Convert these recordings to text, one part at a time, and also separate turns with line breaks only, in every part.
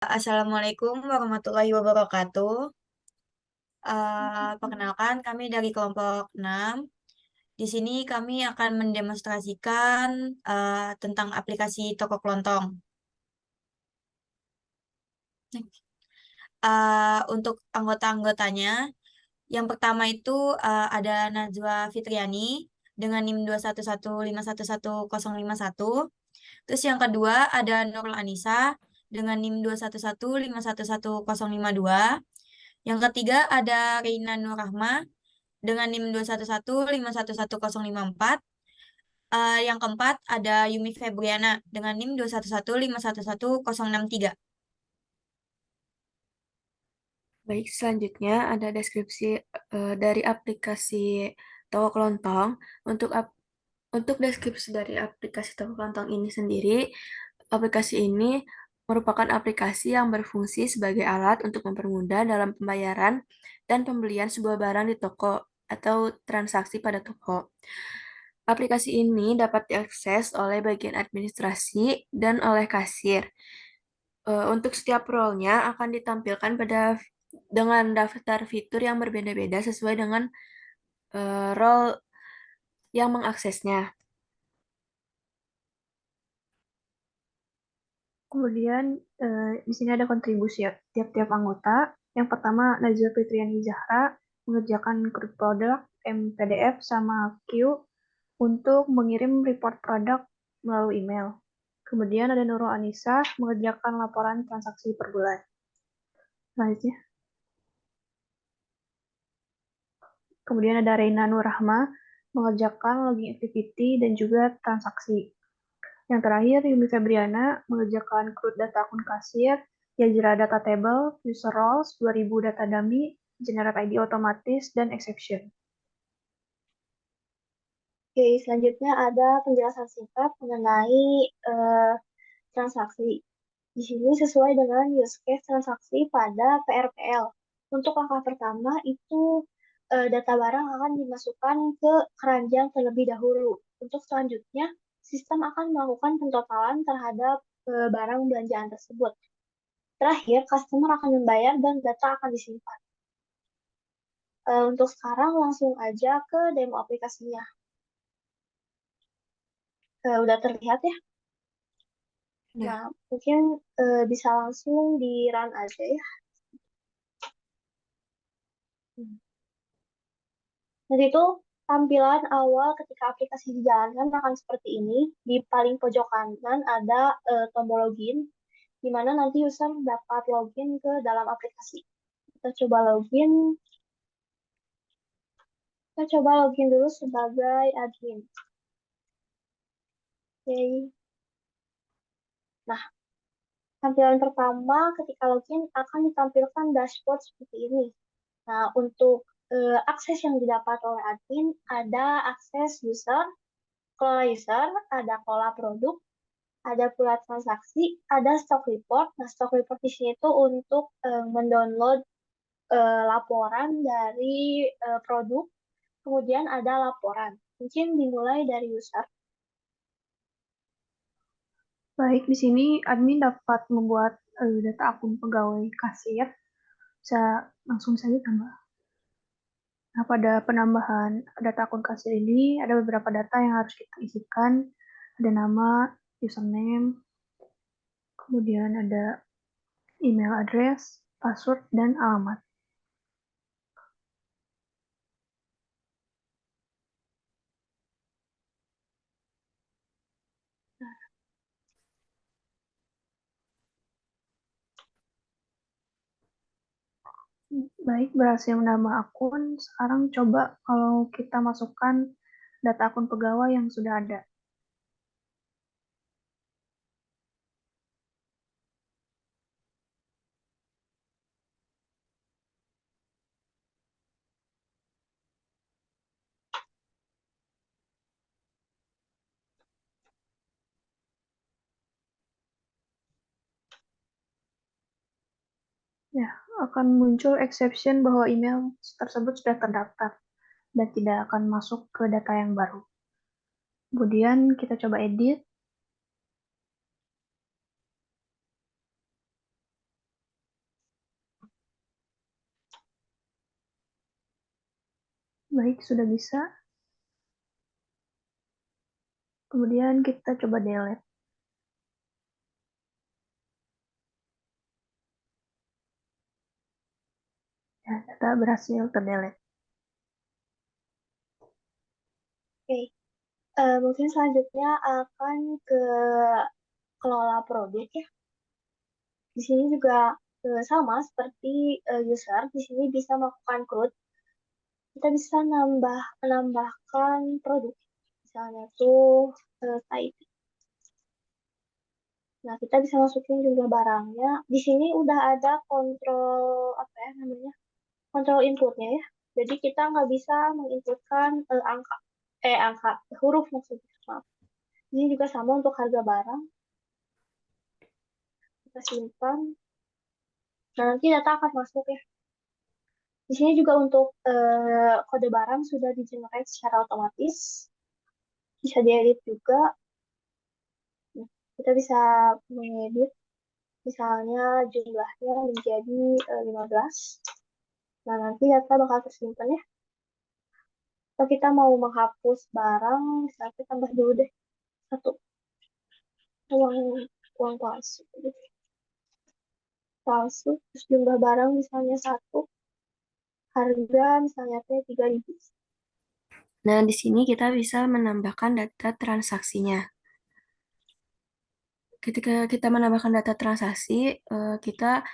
Assalamualaikum warahmatullahi wabarakatuh. Perkenalkan, kami dari kelompok 6. Di sini kami akan mendemonstrasikan tentang aplikasi Toko Kelontong. Untuk anggota-anggotanya, yang pertama itu ada Najwa Fitriani dengan NIM 211511051. Terus yang kedua ada Nurul Anisa dengan NIM 211511052. Yang ketiga ada Reina Nurrahma dengan NIM 211511054. Yang keempat ada Yumi Febriana dengan NIM 211511063.
Baik, selanjutnya ada deskripsi dari aplikasi Toko Kelontong. Untuk deskripsi dari aplikasi Toko Kelontong ini sendiri, aplikasi ini merupakan aplikasi yang berfungsi sebagai alat untuk mempermudah dalam pembayaran dan pembelian sebuah barang di toko atau transaksi pada toko. Aplikasi ini dapat diakses oleh bagian administrasi dan oleh kasir. Untuk setiap role-nya akan ditampilkan dengan daftar fitur yang berbeda-beda sesuai dengan role yang mengaksesnya.
Kemudian di sini ada kontribusi ya, tiap-tiap anggota. Yang pertama, Najwa Fitriani Zahra mengerjakan crude product, MPDF, sama Q untuk mengirim report produk melalui email. Kemudian ada Nurul Anissa mengerjakan laporan transaksi per bulan. Selanjutnya. Kemudian ada Reina Nurrahma mengerjakan login activity dan juga transaksi. Yang terakhir, Yumi Febriana mengerjakan CRUD data akun kasir, Yajra data table, user roles, 2000 data dummy, generate ID otomatis, dan exception.
Oke, selanjutnya ada penjelasan singkat mengenai transaksi. Di sini sesuai dengan use case transaksi pada PRPL. Untuk langkah pertama itu data barang akan dimasukkan ke keranjang terlebih dahulu. Untuk selanjutnya, sistem akan melakukan pentotalan terhadap barang belanjaan tersebut. Terakhir, customer akan membayar dan data akan disimpan. Untuk sekarang langsung aja ke demo aplikasinya. Udah terlihat ya? Nah, mungkin bisa langsung di-run aja ya. Nanti itu tampilan awal ketika aplikasi dijalankan akan seperti ini. Di paling pojok kanan ada tombol login, di mana nanti user dapat login ke dalam aplikasi. Kita coba login. Kita coba login dulu sebagai admin. Oke. Nah, tampilan pertama ketika login akan ditampilkan dashboard seperti ini. Nah, untuk akses yang didapat oleh admin, ada akses user, kelola user, ada kelola produk, ada pula transaksi, ada stock report. Nah, stock report di sini itu untuk mendownload laporan dari produk, kemudian ada laporan. Mungkin dimulai dari user.
Baik, di sini admin dapat membuat data akun pegawai kasir. Bisa langsung saja tambah. Nah, pada penambahan data akun kasir ini ada beberapa data yang harus kita isikan. Ada nama, username, kemudian ada email address, password, dan alamat. Baik, berhasil menambah akun. Sekarang coba kalau kita masukkan data akun pegawai yang sudah ada. Ya, akan muncul exception bahwa email tersebut sudah terdaftar dan tidak akan masuk ke data yang baru. Kemudian kita coba edit. Baik, sudah bisa. Kemudian kita coba delete. Ya, data berhasil terdelete.
Oke, mungkin selanjutnya akan ke kelola produk ya. Di sini juga sama seperti user, di sini bisa melakukan CRUD. Kita bisa menambahkan produk, misalnya tuh type. Nah, kita bisa masukin jumlah barangnya. Di sini udah ada kontrol apa ya namanya? Kontrol inputnya ya. Jadi kita nggak bisa menginputkan angka huruf maksudnya. Maaf. Ini juga sama untuk harga barang. Kita simpan. Nah, nanti data akan masuk ya. Di sini juga untuk kode barang sudah di-generate secara otomatis. Bisa diedit juga. Nah, kita bisa mengedit misalnya jumlahnya menjadi 15. Nah, nanti data bakal tersimpan ya. Atau kita mau menghapus barang, misalnya kita tambah dulu deh. Satu, uang uang palsu. Palsu, terus jumlah barang misalnya satu, harga misalnya teh 3.000.
Nah, di sini kita bisa menambahkan data transaksinya. Ketika kita menambahkan data transaksi, kita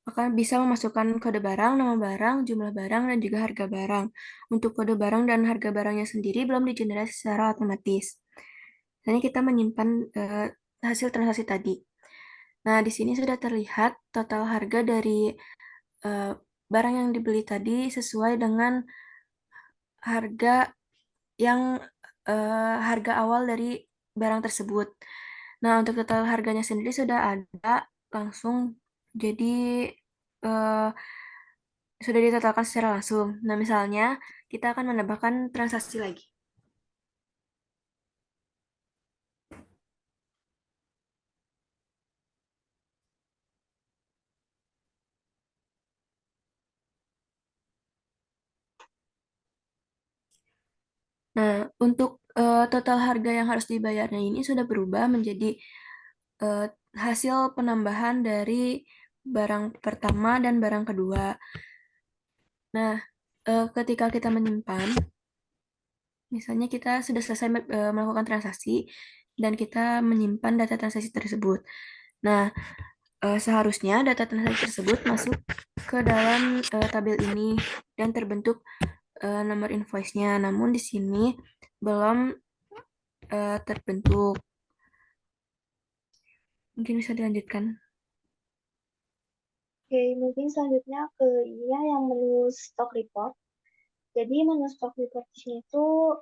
akan bisa memasukkan kode barang, nama barang, jumlah barang, dan juga harga barang. Untuk kode barang dan harga barangnya sendiri belum digenerasi secara otomatis. Ini kita menyimpan hasil transaksi tadi. Nah, di sini sudah terlihat total harga dari barang yang dibeli tadi sesuai dengan harga yang harga awal dari barang tersebut. Nah, untuk total harganya sendiri sudah ada langsung, jadi eh, sudah ditotalkan secara langsung. Nah, misalnya kita akan menambahkan transaksi lagi. Nah, untuk total harga yang harus dibayarnya ini sudah berubah menjadi eh, hasil penambahan dari barang pertama dan barang kedua. Nah, ketika kita menyimpan, misalnya kita sudah selesai melakukan transaksi dan kita menyimpan data transaksi tersebut. Nah, seharusnya data transaksi tersebut masuk ke dalam tabel ini dan terbentuk nomor invoice-nya. Namun di sini belum terbentuk. Mungkin bisa dilanjutkan.
Oke, mungkin selanjutnya ke ini ya yang menu stock report. Jadi menu stock report di sini itu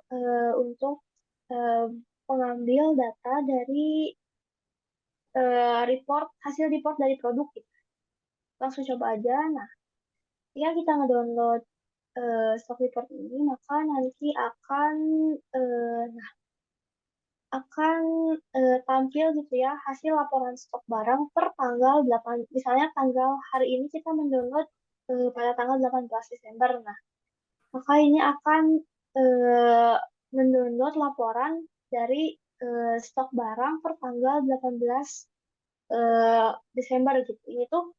untuk eh, mengambil data dari hasil report dari produk gitu. Langsung coba aja. Nah, ketika kita ngedownload stock report ini, maka nanti eh, akan tampil gitu ya hasil laporan stok barang per tanggal 8, misalnya tanggal hari ini kita mendownload pada tanggal 18 Desember. Nah, maka ini akan eh, mendownload laporan dari stok barang per tanggal 18 Desember gitu. Ini tuh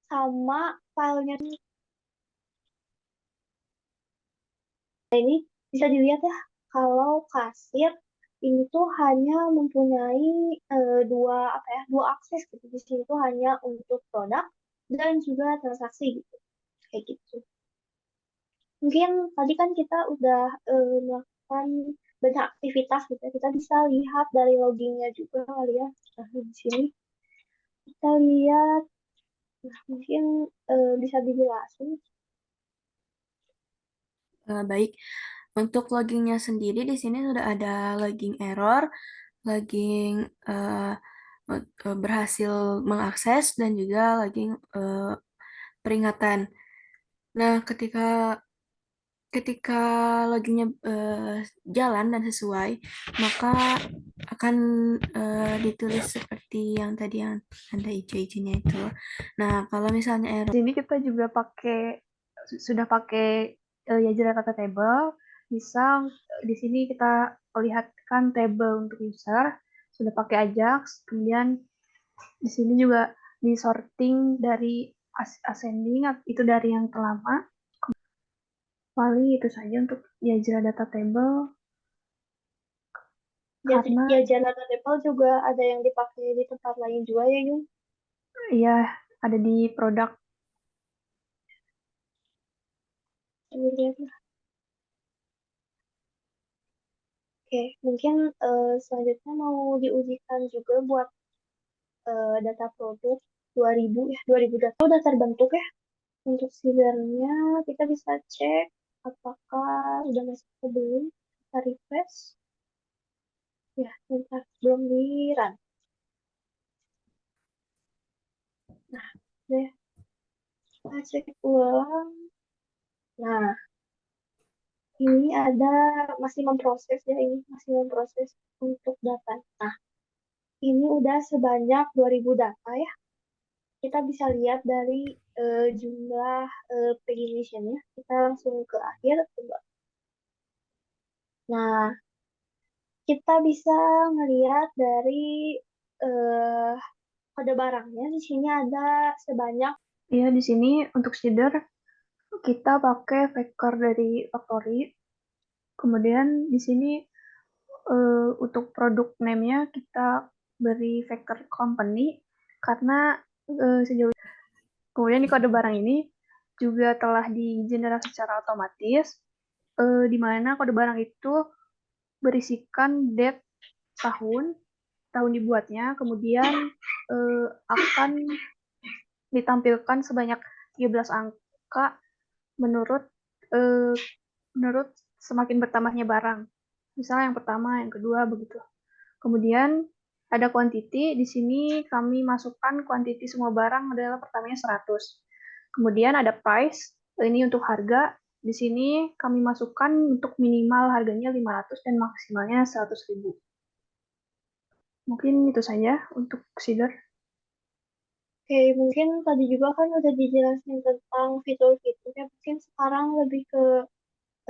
sama filenya ini bisa dilihat ya kalau kasir ini tuh hanya mempunyai dua akses gitu. Di sini tuh hanya untuk produk dan juga transaksi gitu. Kayak gitu. Mungkin tadi kan kita udah melakukan banyak aktivitas gitu ya. Kita bisa lihat dari loginnya juga kali ya. Nah, di sini kita lihat, nah, mungkin bisa dijelasin.
Baik, untuk loggingnya sendiri di sini sudah ada logging error, logging berhasil mengakses, dan juga logging peringatan. Nah, ketika ketika loginnya jalan dan sesuai, maka akan ditulis seperti yang tadi yang ada hijau-hijaunya itu. Nah, kalau misalnya error,
Di sini kita juga sudah pakai Yajur Data Table. Misal di sini kita lihatkan table untuk user sudah pakai Ajax, kemudian di sini juga di sorting dari ascending itu dari yang terlama. Paling itu saja untuk Yajur Data Table karena
Ya, Data Table juga ada yang dipakai di tempat lain juga ya, Yung.
ya ada di produk.
Sambil lihat lah. Oke, mungkin selanjutnya mau diujikan juga buat data produk 2000 ya, 2000 data udah terbentuk ya. Untuk sealernya kita bisa cek apakah udah masuk atau belum. Kita refresh. Ya, bentar, belum di run. Nah, deh, kita cek ulang. Nah, ini ada masih memproses ya, ini masih memproses untuk data. Nah, ini udah sebanyak 2000 data ya. Kita bisa lihat dari jumlah pagination-nya. Kita langsung ke akhir. Coba. Nah, kita bisa melihat dari eh, kode barangnya. Di sini ada sebanyak.
Ya, di sini untuk shader kita pakai vector dari factory. Kemudian di sini untuk produk name-nya kita beri vector company karena sejauh kemudian di kode barang ini juga telah digenerasi secara otomatis di mana kode barang itu berisikan date tahun dibuatnya, kemudian akan ditampilkan sebanyak 13 angka menurut eh, menurut semakin bertambahnya barang. Misalnya yang pertama, yang kedua begitu. Kemudian ada quantity, di sini kami masukkan quantity semua barang adalah pertamanya 100. Kemudian ada price, ini untuk harga. Di sini kami masukkan untuk minimal harganya 500 dan maksimalnya 100.000. Mungkin itu saja untuk Seeder.
Oke, mungkin tadi juga kan udah dijelasin tentang fitur-fiturnya. Mungkin sekarang lebih ke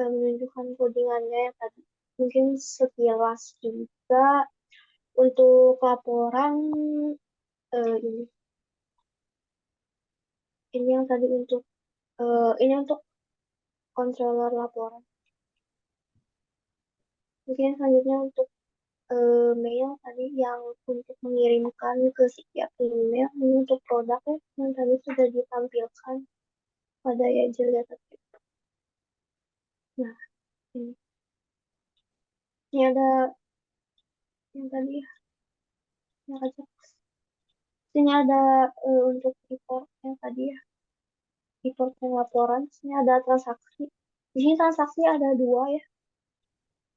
menunjukkan codingannya yang tadi. Mungkin sekilas juga untuk laporan ini. Ini yang tadi untuk ini untuk controller laporan. Mungkin selanjutnya untuk mail tadi yang untuk mengirimkan ke setiap email ini untuk produk ya, yang tadi sudah ditampilkan pada Yajur Data. Nah, ini ada yang tadi ya, yang ada. Sini ada untuk report yang tadi ya, report yang laporan. Sini ada transaksi. Di sini transaksi ada dua ya.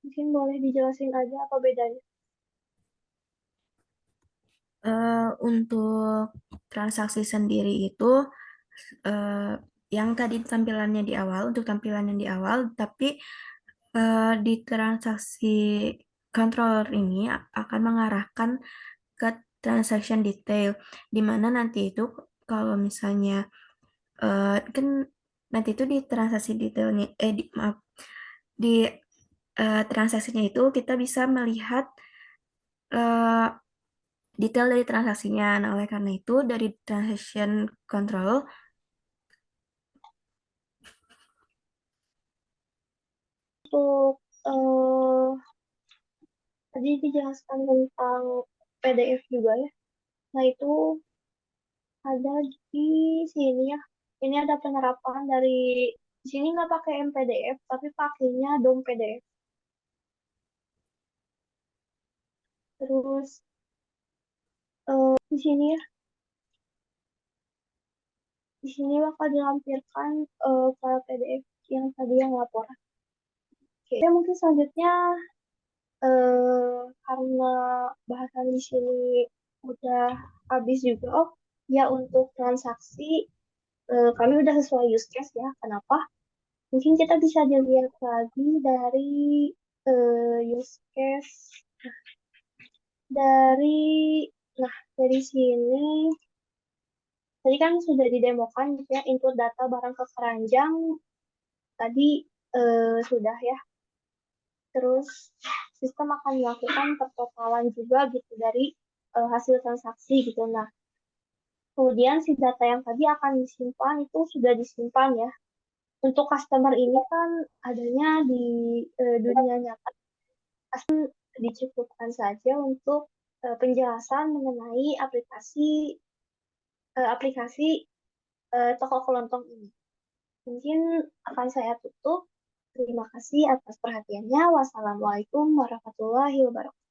Mungkin boleh dijelasin aja apa bedanya.
Untuk transaksi sendiri itu yang tadi tampilannya di awal, untuk tampilannya di awal, tapi di transaksi controller ini akan mengarahkan ke transaction detail, di mana nanti itu kalau misalnya kan nanti itu di transaksi detailnya, maaf, di transaksinya itu kita bisa melihat eh, detail dari transaksinya. Nah, oleh karena itu dari transaction control
Untuk tadi dijelaskan tentang PDF juga ya. Nah, itu ada di sini ya. Ini ada penerapan dari di sini nggak pakai MPDF, tapi pakainya DOM PDF. Terus di sini ya, di sini bakal dilampirkan file PDF yang tadi yang laporan. Oke, ya, mungkin selanjutnya karena bahasan di sini udah habis juga. Oh, ya untuk transaksi kami udah sesuai use case ya. Kenapa? Mungkin kita bisa dilihat lagi dari use case dari dari sini tadi kan sudah didemokan gitu ya input data barang ke keranjang tadi sudah ya. Terus sistem akan melakukan pertotalan juga gitu dari hasil transaksi gitu. Nah, kemudian si data yang tadi akan disimpan itu sudah disimpan ya. Untuk customer ini kan adanya di dunia nyata, dicukupkan saja untuk penjelasan mengenai aplikasi toko kelontong ini. Mungkin akan saya tutup. Terima kasih atas perhatiannya. Wassalamualaikum warahmatullahi wabarakatuh.